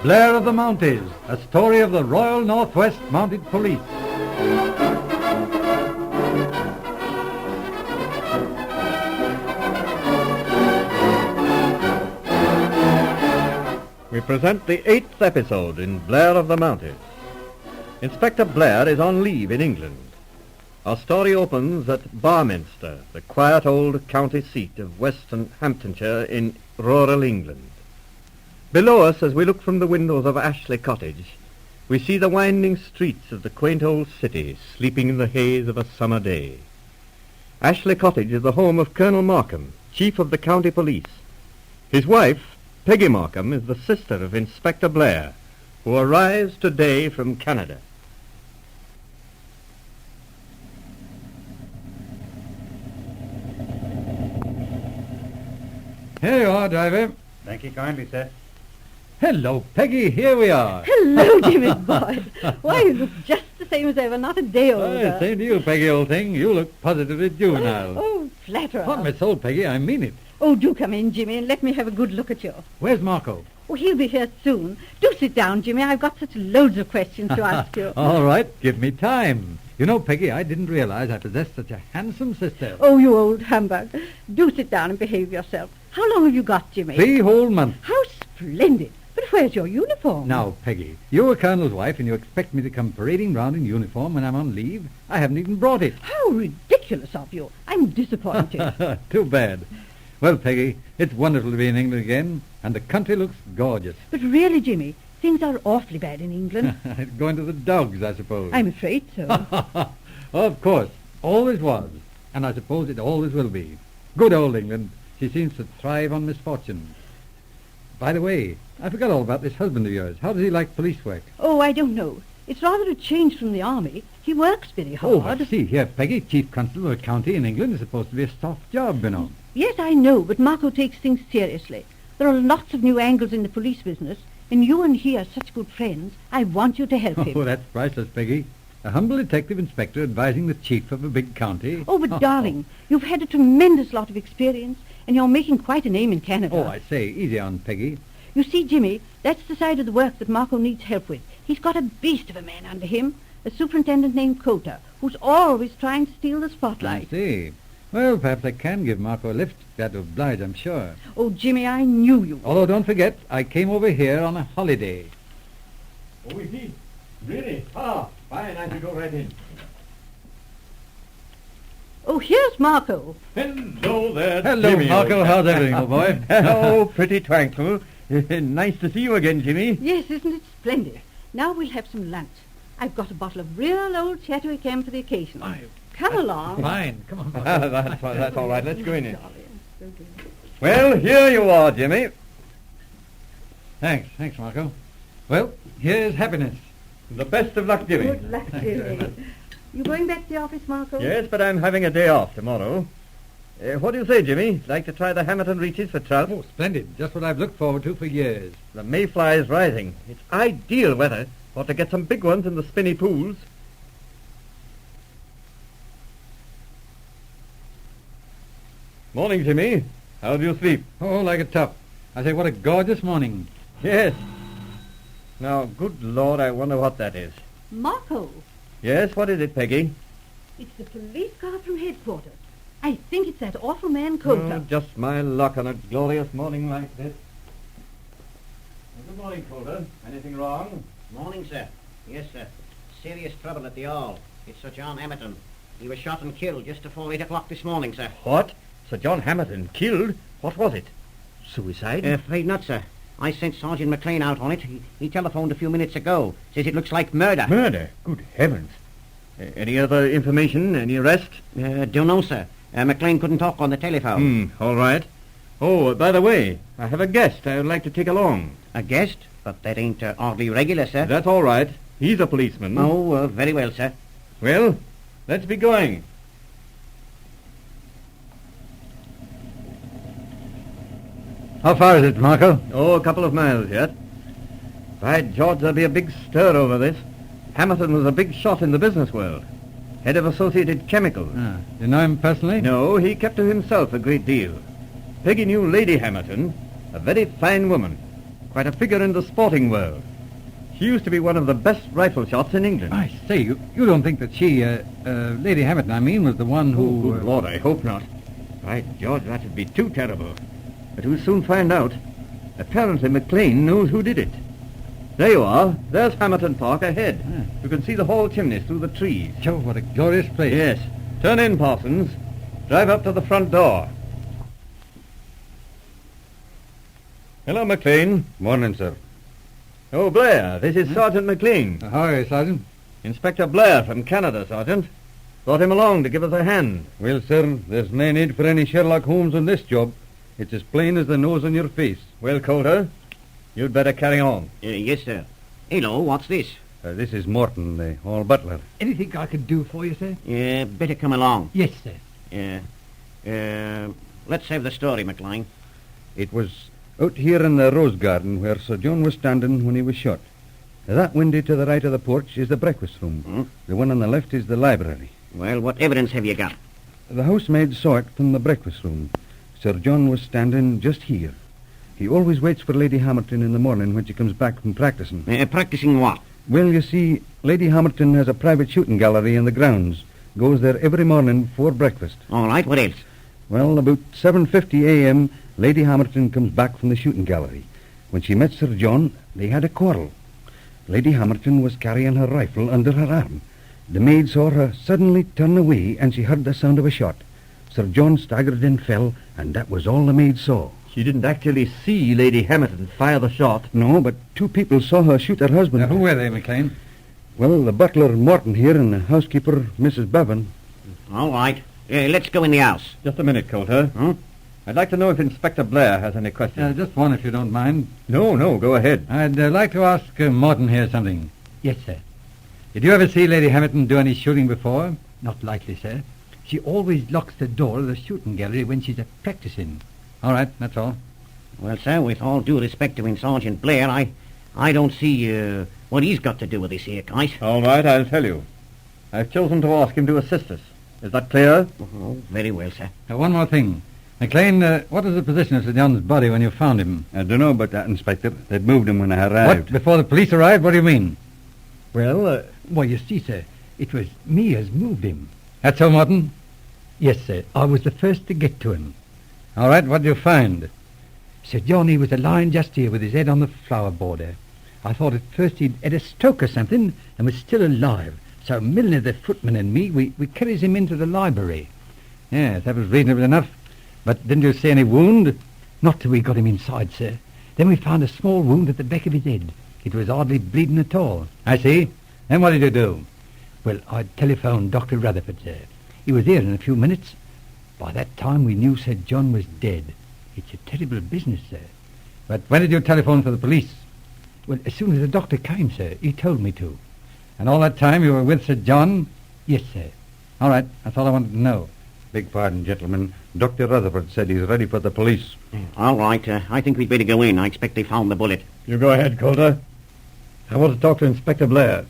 Blair of the Mounties, a story of the Royal Northwest Mounted Police. We present the 8th episode in Blair of the Mounties. Inspector Blair is on leave in England. Our story opens at Barminster, the quiet old county seat of Western Hamptonshire in rural England. Below us, as we look from the windows of Ashley Cottage, we see the winding streets of the quaint old city sleeping in the haze of a summer day. Ashley Cottage is the home of Colonel Markham, chief of the county police. His wife, Peggy Markham, is the sister of Inspector Blair, who arrives today from Canada. Here you are, driver. Thank you kindly, sir. Hello, Peggy. Here we are. Hello, Jimmy Boyd. Why, you look just the same as ever, not a day older. Same to you, Peggy, old thing. You look positively juvenile. Oh, flatterer. On my soul, Peggy, I mean it. Oh, do come in, Jimmy, and let me have a good look at you. Where's Marco? Oh, he'll be here soon. Do sit down, Jimmy. I've got such loads of questions to ask you. All right, give me time. You know, Peggy, I didn't realize I possessed such a handsome sister. Oh, you old humbug. Do sit down and behave yourself. How long have you got, Jimmy? 3 whole months. How splendid. But where's your uniform? Now, Peggy, you're a colonel's wife and you expect me to come parading round in uniform when I'm on leave? I haven't even brought it. How ridiculous of you. I'm disappointed. Too bad. Well, Peggy, it's wonderful to be in England again, and the country looks gorgeous. But really, Jimmy, things are awfully bad in England. It's going to the dogs, I suppose. I'm afraid so. Of course. Always was. And I suppose it always will be. Good old England. She seems to thrive on misfortune. By the way, I forgot all about this husband of yours. How does he like police work? Oh, I don't know. It's rather a change from the army. He works very hard. Oh, I see. Here, Peggy, chief constable of a county in England is supposed to be a soft job, you know. Yes, I know, but Marco takes things seriously. There are lots of new angles in the police business, and you and he are such good friends. I want you to help him. Oh, that's priceless, Peggy. A humble detective inspector advising the chief of a big county. Oh, but darling, you've had a tremendous lot of experience, and you're making quite a name in Canada. Oh, I say, easy on, Peggy. You see, Jimmy, that's the side of the work that Marco needs help with. He's got a beast of a man under him, a superintendent named Cota, who's always trying to steal the spotlight. I see. Well, perhaps I can give Marco a lift. That'll oblige, I'm sure. Oh, Jimmy, I knew you would. Although, don't forget, I came over here on a holiday. Oh, is he? Really? Ah, fine. I can go right in. Oh, here's Marco. Hello there, Hello, Jimmy. Marco. How's everything, old boy? Oh, pretty tranquil. Nice to see you again, Jimmy. Yes, isn't it splendid? Now we'll have some lunch. I've got a bottle of real old Chateau Cam for the occasion. Come along. Fine. Come on, Marco. That's all right. Let's go in. Darling. Well, here you are, Jimmy. Thanks, Marco. Well, here's happiness. The best of luck, Jimmy. Good luck, Jimmy. You going back to the office, Marco? Yes, but I'm having a day off tomorrow. What do you say, Jimmy? Like to try the Hamilton Reaches for trout? Oh, splendid. Just what I've looked forward to for years. The mayfly is rising. It's ideal weather. Ought to get some big ones in the spinny pools. Morning, Jimmy. How do you sleep? Oh, like a top. I say, what a gorgeous morning. Yes. Now, good Lord, I wonder what that is. Marco, Yes, what is it, Peggy? it's the police car from headquarters. I think it's that awful man Cota. Oh, just my luck on a glorious morning like this. Good morning, Calder. Anything wrong? Morning, sir. Yes, sir. Serious trouble at the Hall. It's Sir John Hamilton. He was shot and killed just before 8 o'clock this morning, sir. What? Sir John Hamilton killed? What was it? Suicide? Afraid not, sir. I sent Sergeant McLean out on it. He telephoned a few minutes ago. Says it looks like murder. Murder? Good heavens. Any other information? Any arrest? Don't know, sir. McLean couldn't talk on the telephone. All right. Oh, by the way, I have a guest I would like to take along. A guest? But that ain't hardly regular, sir. That's all right. He's a policeman. Oh, very well, sir. Well, let's be going. How far is it, Marco? Oh, a couple of miles yet. By George, there'll be a big stir over this. Hamilton was a big shot in the business world. Head of Associated Chemicals. You know him personally? No, he kept to himself a great deal. Peggy knew Lady Hamilton, a very fine woman. Quite a figure in the sporting world. She used to be one of the best rifle shots in England. I say, you don't think that she, Lady Hamilton, I mean, was the one who... Oh, good Lord, I hope not. By George, that would be too terrible. But we'll soon find out. Apparently McLean knows who did it. There you are. There's Hamilton Park ahead. Yeah. You can see the hall chimneys through the trees. Joe, what a glorious place. Yes. Turn in, Parsons. Drive up to the front door. Hello, McLean. Morning, sir. Oh, Blair, this is Sergeant McLean. How are you, Sergeant? Inspector Blair from Canada, Sergeant. Brought him along to give us a hand. Well, sir, there's no need for any Sherlock Holmes on this job. It's as plain as the nose on your face. Well, Coulter, you'd better carry on. Yes, sir. Hello, what's this? This is Morton, the hall butler. Anything I could do for you, sir? Better come along. Yes, sir. Let's have the story, McLean. It was out here in the rose garden where Sir John was standing when he was shot. That window to the right of the porch is the breakfast room. Hmm? The one on the left is the library. Well, what evidence have you got? The housemaid saw it from the breakfast room. Sir John was standing just here. He always waits for Lady Hamilton in the morning when she comes back from practicing. Practicing what? Well, you see, Lady Hamilton has a private shooting gallery in the grounds. Goes there every morning before breakfast. All right, what else? Well, about 7:50 a.m., Lady Hamilton comes back from the shooting gallery. When she met Sir John, they had a quarrel. Lady Hamilton was carrying her rifle under her arm. The maid saw her suddenly turn away, and she heard the sound of a shot. Sir John staggered and fell, and that was all the maid saw. She didn't actually see Lady Hamilton fire the shot. No, but two people saw her shoot her husband. Now, who were they, McLean? Well, the butler, Morton, here, and the housekeeper, Mrs. Bevan. All right. Let's go in the house. Just a minute, Coulter. Huh? I'd like to know if Inspector Blair has any questions. Just one, if you don't mind. No, go ahead. I'd like to ask Morton here something. Yes, sir. Did you ever see Lady Hamilton do any shooting before? Not likely, sir. She always locks the door of the shooting gallery when she's practicing. All right, that's all. Well, sir, with all due respect to Sergeant Blair, I don't see what he's got to do with this here case. All right, I'll tell you. I've chosen to ask him to assist us. Is that clear? Oh, very well, sir. One more thing. McLean, what was the position of Sir John's body when you found him? I don't know about that, Inspector. They'd moved him when I arrived. What? Before the police arrived? What do you mean? Well, Why, you see, sir, it was me as moved him. That's so, Morton? Yes, sir. I was the first to get to him. All right, what did you find? Sir John, he was lying just here with his head on the flower border. I thought at first he'd had a stroke or something and was still alive. So Milner, the footman, and me, we carries him into the library. Yes, that was reasonable enough. But didn't you see any wound? Not till we got him inside, sir. Then we found a small wound at the back of his head. It was hardly bleeding at all. I see. Then what did you do? Well, I telephoned Dr. Rutherford, sir. He was here in a few minutes. By that time, we knew Sir John was dead. It's a terrible business, sir. But when did you telephone for the police? Well, as soon as the doctor came, sir. He told me to. And all that time you were with Sir John? Yes, sir. All right, that's all I wanted to know. Beg pardon, gentlemen. Dr. Rutherford said he's ready for the police. All right, I think we'd better go in. I expect they found the bullet. you go ahead, Coulter. I want to talk to Inspector Blair.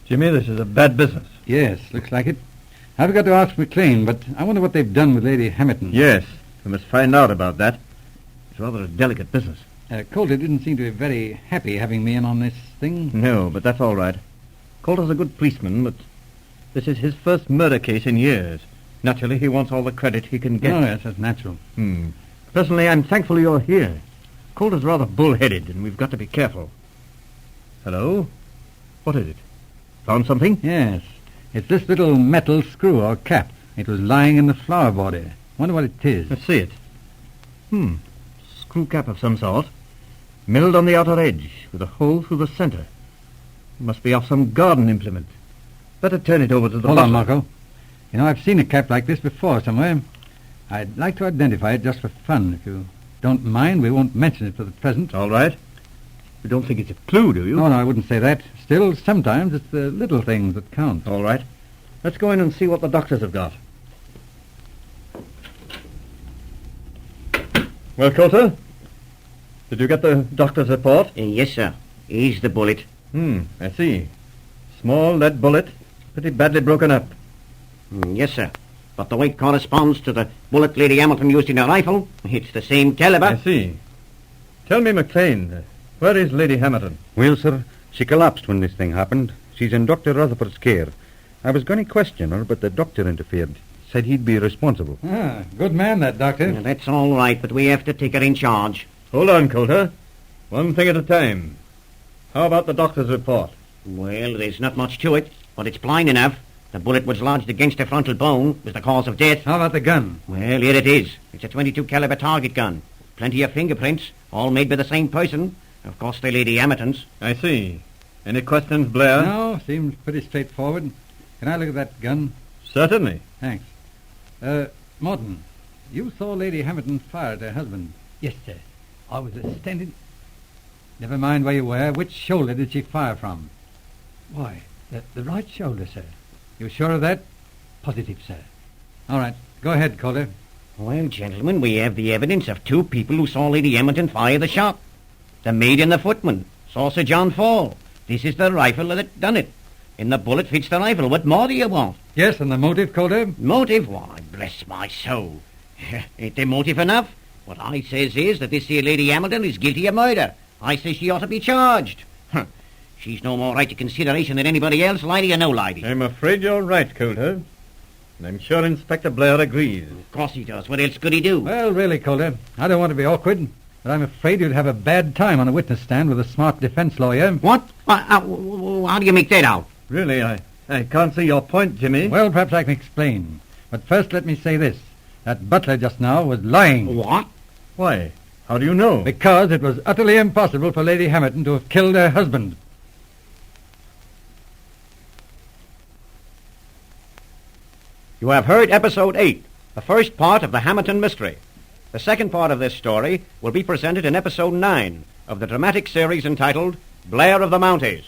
Jimmy, this is a bad business. Yes, looks like it. I've got to ask McLean, but I wonder what they've done with Lady Hamilton. Yes, we must find out about that. It's rather a delicate business. Coulter didn't seem to be very happy having me in on this thing. No, but that's all right. Coulter's a good policeman, but this is his first murder case in years. Naturally, he wants all the credit he can get. Oh, yes, that's natural. Personally, I'm thankful you're here. Coulter's rather bull-headed, and we've got to be careful. Hello? What is it? Found something? Yes, it's this little metal screw or cap. It was lying in the flower border. Wonder what it is. Let's see it. Screw cap of some sort. Milled on the outer edge, with a hole through the center. It must be off some garden implement. Better turn it over to the Hold on, bottom. Marco. You know, I've seen a cap like this before somewhere. I'd like to identify it just for fun. If you don't mind, we won't mention it for the present. All right. You don't think it's a clue, do you? No, I wouldn't say that. Still, sometimes it's the little things that count. All right. Let's go in and see what the doctors have got. Well, Coulter, did you get the doctor's report? Yes, sir. Here's the bullet. I see. Small lead bullet, pretty badly broken up. Yes, sir. But the weight corresponds to the bullet Lady Hamilton used in her rifle. It's the same caliber. I see. Tell me, McLean, where is Lady Hamilton? Well, sir, she collapsed when this thing happened. She's in Dr. Rutherford's care. I was going to question her, but the doctor interfered. Said he'd be responsible. Ah, good man, that doctor. Yeah, that's all right, but we have to take her in charge. Hold on, Coulter. One thing at a time. How about the doctor's report? Well, there's not much to it, but it's plain enough. The bullet was lodged against the frontal bone, was the cause of death. How about the gun? Well, here it is. It's a .22 caliber target gun. Plenty of fingerprints, all made by the same person. Of course, the Lady Hamilton's. I see. Any questions, Blair? No, seems pretty straightforward. Can I look at that gun? Certainly. Thanks. Morton, you saw Lady Hamilton fire at her husband. Yes, sir. I was standing... Never mind where you were. Which shoulder did she fire from? Why, the right shoulder, sir. You sure of that? Positive, sir. All right. Go ahead, Calder. Well, gentlemen, we have the evidence of two people who saw Lady Hamilton fire the shot. The maid and the footman saw Sir John fall. This is the rifle that done it. And the bullet fits the rifle. What more do you want? Yes, and the motive, Calder? Motive? Why, bless my soul. Ain't there motive enough? What I says is that this here Lady Hamilton is guilty of murder. I say she ought to be charged. She's no more right to consideration than anybody else, lady or no lady. I'm afraid you're right, Coulter. And I'm sure Inspector Blair agrees. Of course he does. What else could he do? Well, really, Calder, I don't want to be awkward, but I'm afraid you'd have a bad time on a witness stand with a smart defense lawyer. What? How do you make that out? Really, I can't see your point, Jimmy. Well, perhaps I can explain. But first let me say this. That butler just now was lying. What? Why? How do you know? Because it was utterly impossible for Lady Hamilton to have killed her husband. You have heard Episode 8, the first part of the Hamilton mystery. The second part of this story will be presented in Episode 9 of the dramatic series entitled Blair of the Mounties.